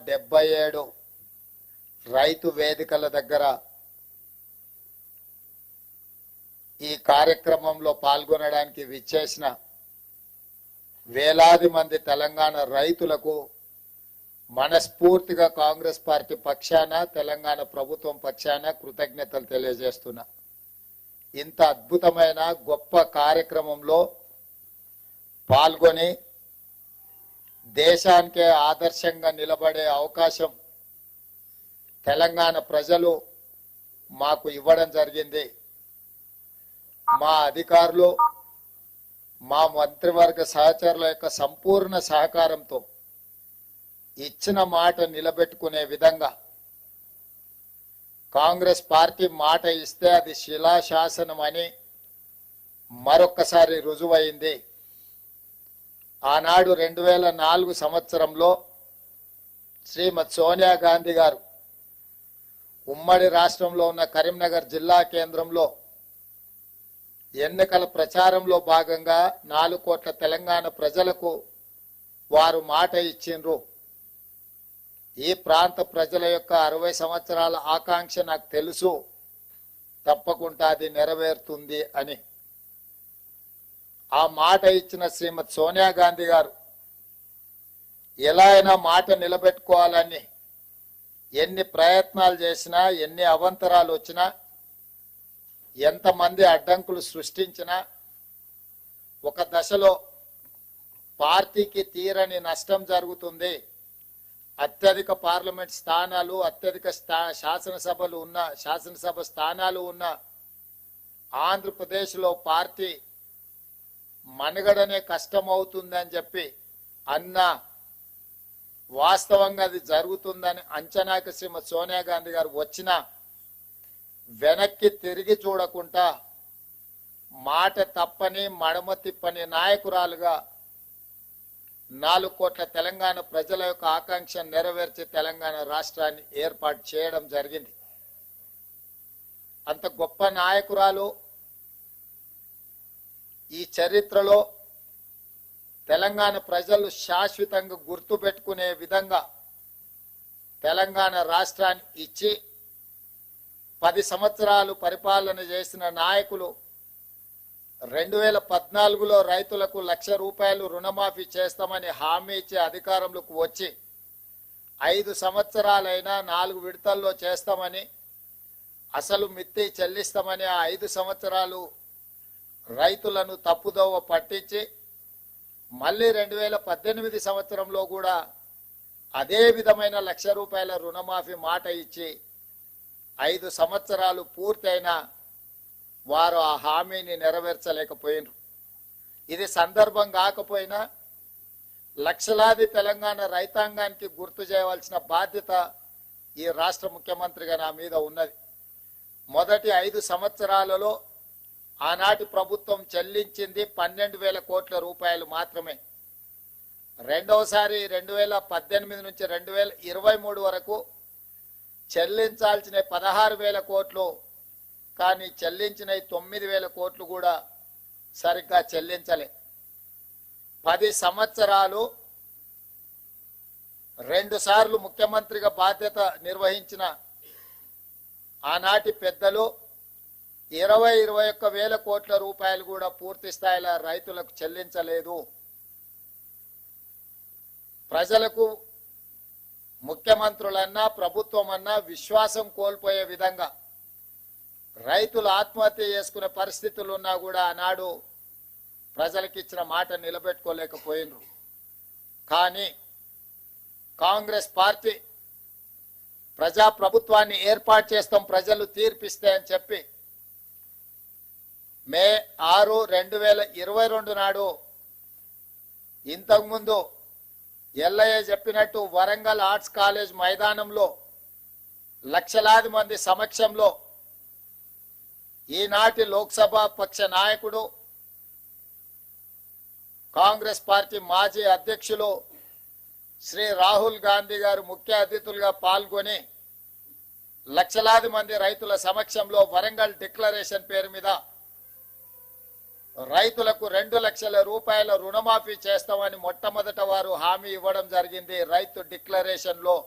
77 రైతు వేదికల దగ్గర ఈ కార్యక్రమంలో పాల్గొనడానికి విచ్చేసిన వేలాది మంది తెలంగాణ రైతులకు మనస్ఫూర్తిగా కాంగ్రెస్ పార్టీ పక్షాన తెలంగాణ ప్రభుత్వం పక్షాన కృతజ్ఞతలు తెలియజేస్తున్నా. ఇంత అద్భుతమైన గొప్ప కార్యక్రమంలో పాల్గొని దేశానికే ఆదర్శంగా నిలబడే అవకాశం తెలంగాణ ప్రజలు మాకు ఇవ్వడం జరిగింది. మా అధికారులు మా మంత్రివర్గ సహచరుల యొక్క సంపూర్ణ సహకారంతో ఇచ్చిన మాట నిలబెట్టుకునే విధంగా కాంగ్రెస్ పార్టీ మాట ఇస్తే అది శిలాశాసనం అని మరొక్కసారి రుజువైంది. ఆనాడు 2004 సంవత్సరంలో శ్రీమతి సోనియా గాంధీ గారు ఉమ్మడి రాష్ట్రంలో ఉన్న కరీంనగర్ జిల్లా కేంద్రంలో ఎన్నికల ప్రచారంలో భాగంగా 4 కోట్ల తెలంగాణ ప్రజలకు వారు మాట ఇచ్చిండ్రు. ఈ ప్రాంత ప్రజల యొక్క 60 సంవత్సరాల ఆకాంక్ష నాకు తెలుసు, తప్పకుండా అది నెరవేరుతుంది అని. ఆ మాట ఇచ్చిన శ్రీమతి సోనియా గాంధీ గారు ఎలా అయినా మాట నిలబెట్టుకోవాలని ఎన్ని ప్రయత్నాలు చేసినా, ఎన్ని అవాంతరాలు వచ్చినా, ఎంతమంది అడ్డంకులు సృష్టించినా ఒక దశలో పార్టీకి తీరని నష్టం జరుగుతుంది. అత్యధిక పార్లమెంట్ స్థానాలు, అత్యధిక శాసనసభ స్థానాలు ఉన్న ఆంధ్రప్రదేశ్లో పార్టీ మనుగడనే కష్టమవుతుందని చెప్పి అన్న వాస్తవంగా అది జరుగుతుందని అంచనాకి శ్రీమతి సోనియా గాంధీ గారు వచ్చిన వెనక్కి తిరిగి చూడకుండా మాట తప్పని మడమ తిప్పని నాయకురాలుగా 4 కోట్ల తెలంగాణ ప్రజల యొక్క ఆకాంక్ష నెరవేర్చి తెలంగాణ రాష్ట్రాన్ని ఏర్పాటు చేయడం జరిగింది. అంత గొప్ప నాయకురాలు ఈ చరిత్రలో తెలంగాణ ప్రజలు శాశ్వతంగా గుర్తుపెట్టుకునే విధంగా తెలంగాణ రాష్ట్రాన్ని ఇచ్చి 10 సంవత్సరాలు పరిపాలన చేసిన నాయకులు 2014లో రైతులకు ₹1,00,000 రుణమాఫీ చేస్తామని హామీ ఇచ్చి అధికారంలోకి వచ్చి 5 సంవత్సరాలైనా 4 విడతల్లో చేస్తామని, అసలు మిత్తి చెల్లిస్తామని ఆ 5 సంవత్సరాలు రైతులను తప్పుదోవ పట్టించి మళ్ళీ 2018 సంవత్సరంలో కూడా అదే విధమైన ₹1,00,000 రుణమాఫీ మాట ఇచ్చి 5 సంవత్సరాలు పూర్తయినా వారు ఆ హామీని నెరవేర్చలేకపోయినారు. ఇది సందర్భం కాకపోయినా లక్షలాది తెలంగాణ రైతాంగానికి గుర్తు చేయవలసిన బాధ్యత ఈ రాష్ట్ర ముఖ్యమంత్రిగా నా మీద ఉన్నది. మొదటి 5 సంవత్సరాలలో ఆనాటి ప్రభుత్వం చెల్లించింది 12,000 కోట్ల రూపాయలు మాత్రమే. రెండవసారి 2018 నుంచి 2023 వరకు చెల్లించాల్సిన 16,000 కోట్లు, కానీ చెల్లించిన 9,000 కోట్లు కూడా సరిగ్గా చెల్లించలే. 10 సంవత్సరాలు 2 సార్లు ముఖ్యమంత్రిగా బాధ్యత నిర్వహించిన ఆనాటి పెద్దలు 21,000 కోట్ల రూపాయలు కూడా పూర్తి స్థాయిలో రైతులకు చెల్లించలేదు. ప్రజలకు ముఖ్యమంత్రులన్నా ప్రభుత్వం అన్నా విశ్వాసం కోల్పోయే విధంగా రైతులు ఆత్మహత్య చేసుకునే పరిస్థితులు ఉన్నా కూడా ఆనాడు ప్రజలకు ఇచ్చిన మాట నిలబెట్టుకోలేకపోయినరు. కానీ కాంగ్రెస్ పార్టీ ప్రజాప్రభుత్వాన్ని ఏర్పాటు చేస్తాం, ప్రజలు తీర్పిస్తే అని చెప్పి మే 6, 2022 నాడు ఇంతకుముందు ఎల్లయ్య చెప్పినట్టు వరంగల్ ఆర్ట్స్ కాలేజ్ మైదానంలో లక్షలాది మంది సమక్షంలో ఈనాటి లోక్సభ పక్ష నాయకుడు కాంగ్రెస్ పార్టీ మాజీ అధ్యక్షులు శ్రీ రాహుల్ గాంధీ గారు ముఖ్య అతిథులుగా పాల్గొని లక్షలాది మంది రైతుల సమక్షంలో వరంగల్ డిక్లరేషన్ పేరు మీద రైతులకు 2 లక్షల రూపాయల రుణమాఫీ చేస్తామని మొట్టమొదట వారు హామీ ఇవ్వడం జరిగింది రైతు డిక్లరేషన్ లో.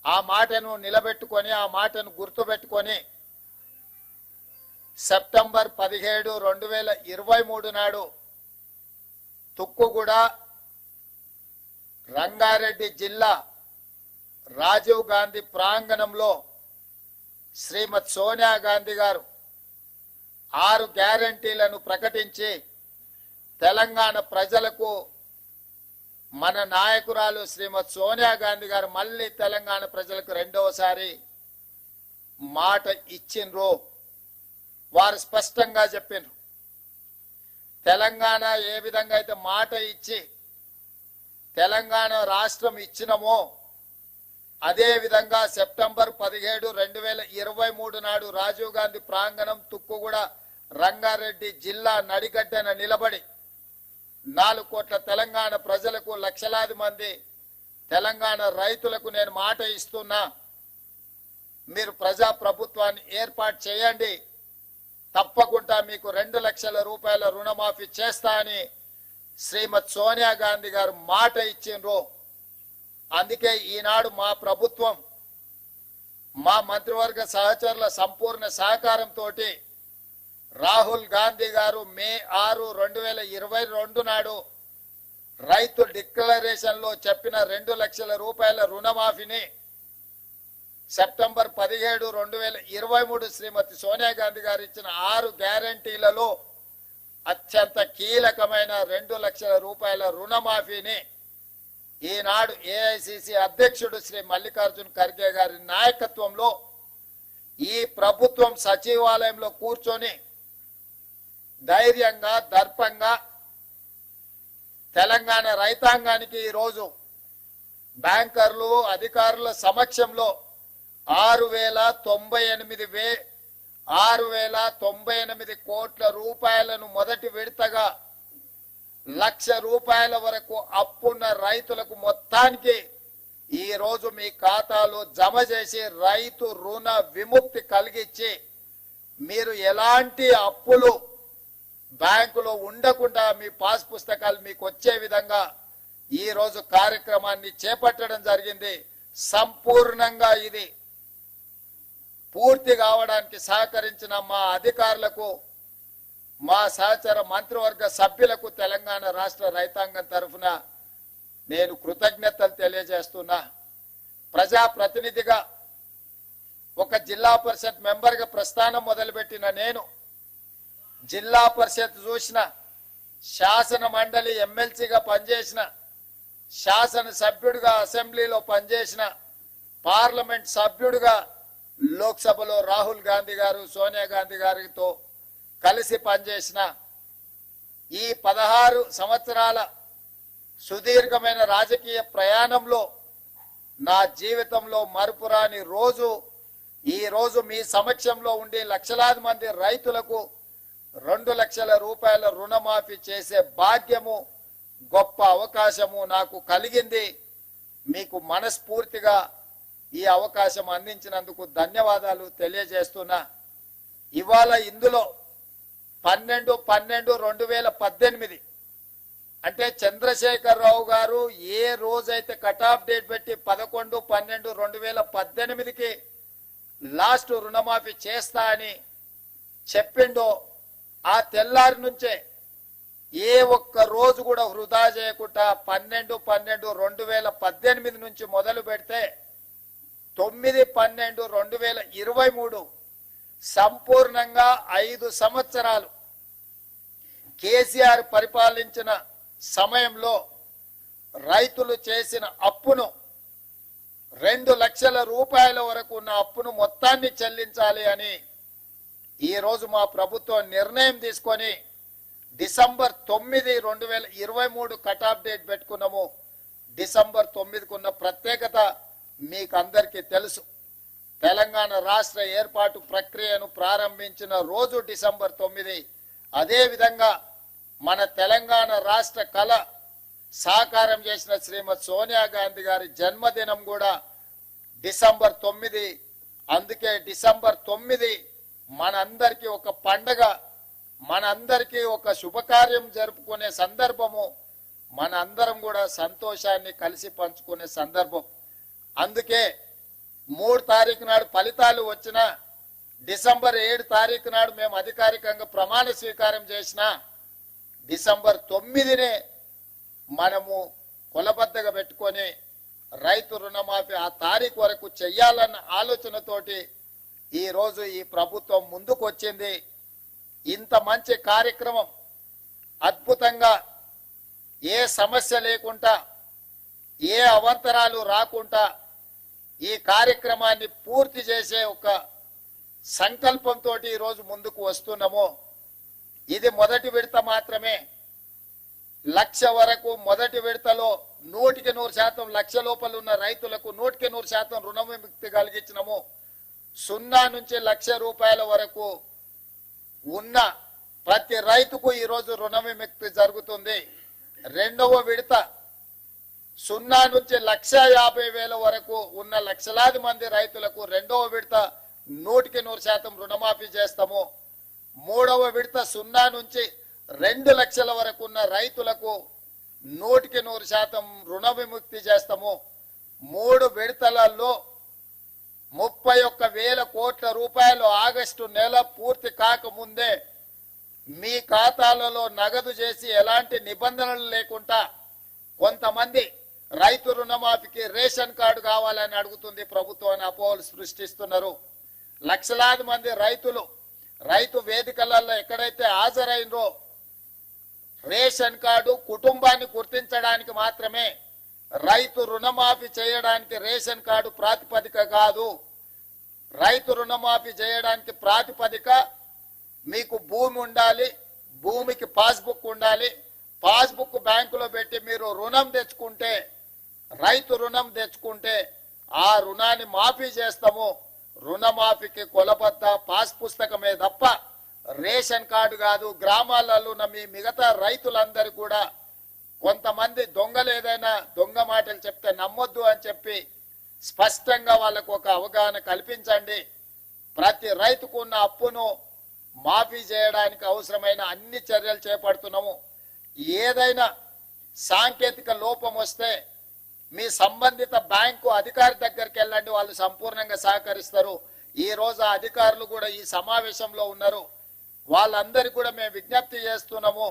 ఆ మాటను నిలబెట్టుకొని, ఆ మాటను గుర్తుపెట్టుకొని సెప్టెంబర్ 17, 2023 నాడు తుక్కుగూడ రంగారెడ్డి జిల్లా రాజీవ్ గాంధీ ప్రాంగణంలో శ్రీమతి సోనియా గాంధీ గారు 6 గ్యారంటీలను ప్రకటించి తెలంగాణ ప్రజలకు మన నాయకురాలు శ్రీమతి సోనియా గాంధీ గారు మళ్ళీ తెలంగాణ ప్రజలకు రెండవసారి మాట ఇచ్చిండ్రు. వారు స్పష్టంగా చెప్పినారు, తెలంగాణ ఏ విధంగా అయితే మాట ఇచ్చి తెలంగాణ రాష్ట్రం ఇచ్చినమో అదే విధంగా సెప్టెంబర్ 17, 2023 నాడు రాజీవ్ గాంధీ ప్రాంగణం తుక్కుగూడ రంగారెడ్డి జిల్లా నడిగడ్డన నిలబడి 4 కోట్ల తెలంగాణ ప్రజలకు, లక్షలాది మంది తెలంగాణ రైతులకు నేను మాట ఇస్తున్నా, మీరు ప్రజా ప్రభుత్వాన్ని ఏర్పాటు చేయండి, తప్పకుండా మీకు 2 లక్షల రూపాయల రుణమాఫీ చేస్తా అని శ్రీమతి సోనియా గాంధీ గారు మాట ఇచ్చిండ్రు. అందుకే ఈనాడు మా ప్రభుత్వం, మా మంత్రివర్గ సహచరుల సంపూర్ణ సహకారంతో రాహుల్ గాంధీ గారు మే 6, 2022 నాడు రైతు డిక్లరేషన్ లో చెప్పిన 2 లక్షల రూపాయల రుణమాఫీని సెప్టెంబర్ 17, 2023 శ్రీమతి సోనియా గాంధీ గారు ఇచ్చిన 6 గ్యారంటీలలో అత్యంత కీలకమైన 2 లక్షల రూపాయల రుణమాఫీని ఈనాడు ఏఐసిసి అధ్యక్షుడు శ్రీ మల్లికార్జున్ ఖర్గే గారి నాయకత్వంలో ఈ ప్రభుత్వం సచివాలయంలో కూర్చొని ధైర్యంగా, దర్పంగా తెలంగాణ రైతాంగానికి ఈరోజు బ్యాంకర్లు, అధికారుల సమక్షంలో 6,098 కోట్ల రూపాయలను మొదటి విడతగా 1,00,000 రూపాయల వరకు అప్పున్న రైతులకు మొత్తానికి ఈ రోజు మీ ఖాతాలో జమ చేసి రైతు రుణ విముక్తి కలిగించి మీరు ఎలాంటి అప్పులు బ్యాంకులో ఉండకుండా మీ పాస్ పుస్తకాలు మీకు వచ్చే విధంగా ఈ రోజు కార్యక్రమాన్ని చేపట్టడం జరిగింది. సంపూర్ణంగా ఇది పూర్తి కావడానికి సహకరించిన మా అధికారులకు, మా సహచర మంత్రివర్గ సభ్యులకు తెలంగాణ రాష్ట్ర రైతాంగం తరఫున నేను కృతజ్ఞతలు తెలియజేస్తున్నా. ప్రజాప్రతినిధిగా, ఒక జిల్లా పరిషత్ మెంబర్గా ప్రస్థానం మొదలుపెట్టిన నేను జిల్లా పరిషత్ చూసిన, శాసన మండలి ఎమ్మెల్సీగా పనిచేసిన, శాసన సభ్యుడిగా అసెంబ్లీలో పనిచేసిన, పార్లమెంట్ సభ్యుడిగా లోక్సభలో రాహుల్ గాంధీ గారు, సోనియా గాంధీ గారితో కలిసి పనిచేసిన ఈ 16 సంవత్సరాల సుదీర్ఘమైన రాజకీయ ప్రయాణంలో నా జీవితంలో మరుపురాని రోజు ఈ రోజు మీ సమక్షంలో ఉండి లక్షలాది మంది రైతులకు 2 లక్షల రూపాయల రుణమాఫీ చేసే భాగ్యము, గొప్ప అవకాశము నాకు కలిగింది. మీకు మనస్ఫూర్తిగా ఈ అవకాశం అందించినందుకు ధన్యవాదాలు తెలియజేస్తున్నా. ఇవాళ ఇందులో 12/12/2018 అంటే చంద్రశేఖరరావు గారు ఏ రోజైతే కట్ ఆఫ్ డేట్ పెట్టి 11/12/2018కి లాస్ట్ రుణమాఫీ చేస్తా అని చెప్పిండో ఆ తెల్లారి నుంచే ఏ ఒక్క రోజు కూడా వృధా చేయకుండా 12/12/2018 నుంచి మొదలు పెడితే 9/12/2023 సంపూర్ణంగా 5 సంవత్సరాలు కేసీఆర్ పరిపాలించిన సమయంలో రైతులు చేసిన అప్పును 2 లక్షల రూపాయల వరకు ఉన్న అప్పును మొత్తాన్ని చెల్లించాలి అని ఈ రోజు మా ప్రభుత్వం నిర్ణయం తీసుకొని డిసెంబర్ 9, 2023 కట్ ఆఫ్ డేట్ పెట్టుకున్నాము. డిసెంబర్ 9కు ఉన్న ప్రత్యేకత మీకు అందరికీ తెలుసు. తెలంగాణ రాష్ట్ర ఏర్పాటు ప్రక్రియను ప్రారంభించిన రోజు డిసెంబర్ 9. అదే విధంగా మన తెలంగాణ రాష్ట్ర కళ సాకారం చేసిన శ్రీమతి సోనియా గాంధీ గారి జన్మదినం కూడా డిసెంబర్ 9. అందుకే డిసెంబర్ 9 మనందరికీ ఒక పండగ. మనందరికీ ఒక శుభకార్యం జరుపుకునే సందర్భము, మన అందరం కూడా సంతోషాన్ని కలిసి పంచుకునే సందర్భం. అందుకే 3 తారీఖు నాడు ఫలితాలు వచ్చిన, డిసెంబర్ 7 తారీఖు నాడు మేము అధికారికంగా ప్రమాణ స్వీకారం చేసిన, డిసెంబర్ 9నే మనము కొలబద్దగా పెట్టుకొని రైతు రుణమాఫీ ఆ తారీఖు వరకు చెయ్యాలన్న ఆలోచనతోటి ఈరోజు ఈ ప్రభుత్వం ముందుకు వచ్చింది. ఇంత మంచి కార్యక్రమం అద్భుతంగా, ఏ సమస్య లేకుండా, ఏ అవాంతరాలు రాకుండా ఈ కార్యక్రమాన్ని పూర్తి చేసే ఒక సంకల్పంతో ఈరోజు ముందుకు వస్తున్నాము. ఇది మొదటి విడత మాత్రమే. 1,00,000 వరకు మొదటి విడతలో 100% 1,00,000 లోపల ఉన్న రైతులకు 100% రుణ విముక్తి కలిగించినము. 0 నుంచి 1,00,000 రూపాయల వరకు ఉన్న ప్రతి రైతుకు ఈరోజు రుణ విముక్తి జరుగుతుంది. రెండవ విడత 0 నుంచి 1,50,000 వరకు ఉన్న లక్షలాది మంది రైతులకు రెండవ విడత 100% రుణమాఫీ చేస్తాము. మూడవ విడత 0 నుంచి 2 లక్షల వరకు ఉన్న రైతులకు 100% రుణ విముక్తి చేస్తాము. 3 విడతలలో 31,000 కోట్ల రూపాయలు ఆగస్టు నెల పూర్తి కాకముందే మీ ఖాతాలలో నగదు చేసి ఎలాంటి నిబంధనలు లేకుండా, కొంతమంది రైతు రుణమాఫీకి రేషన్ కార్డు కావాలని అడుగుతుంది ప్రభుత్వాన్ని అపోహలు సృష్టిస్తున్నారు. లక్షలాది మంది రైతులు రైతు వేదికలలో ఎక్కడైతే హాజరైనరో, రేషన్ కార్డు కుటుంబాన్ని గుర్తించడానికి మాత్రమే, రైతు రుణమాఫీ చేయడానికి రేషన్ కార్డు ప్రాతిపదిక కాదు. రైతు రుణమాఫీ చేయడానికి ప్రాతిపదిక మీకు భూమి ఉండాలి, భూమికి పాస్బుక్ ఉండాలి. పాస్బుక్ బ్యాంకులో పెట్టి మీరు రుణం తెచ్చుకుంటే, రైతు రుణం తెచ్చుకుంటే ఆ రుణాన్ని మాఫీ చేస్తాము. రుణమాఫీకి కొలబద్ద పాస్ పుస్తకమే తప్ప రేషన్ కార్డు కాదు. గ్రామాలలో ఉన్న మీ మిగతా రైతులందరూ కూడా, కొంతమంది దొంగలు ఏదైనా దొంగ మాటలు చెప్తే నమ్మొద్దు అని చెప్పి స్పష్టంగా వాళ్ళకు ఒక అవగాహన కల్పించండి. ప్రతి రైతుకు ఉన్న అప్పును మాఫీ చేయడానికి అవసరమైన అన్ని చర్యలు చేపడుతున్నాము. ఏదైనా సాంకేతిక లోపం వస్తే మీ సంబంధిత బ్యాంకు అధికారి దగ్గరికి వెళ్ళండి, వాళ్ళు సంపూర్ణంగా సహకరిస్తారు. ఈ రోజు అధికారులు కూడా ఈ సమావేశంలో ఉన్నారు. వాళ్ళందరికీ కూడా మేము విజ్ఞప్తి చేస్తున్నాము.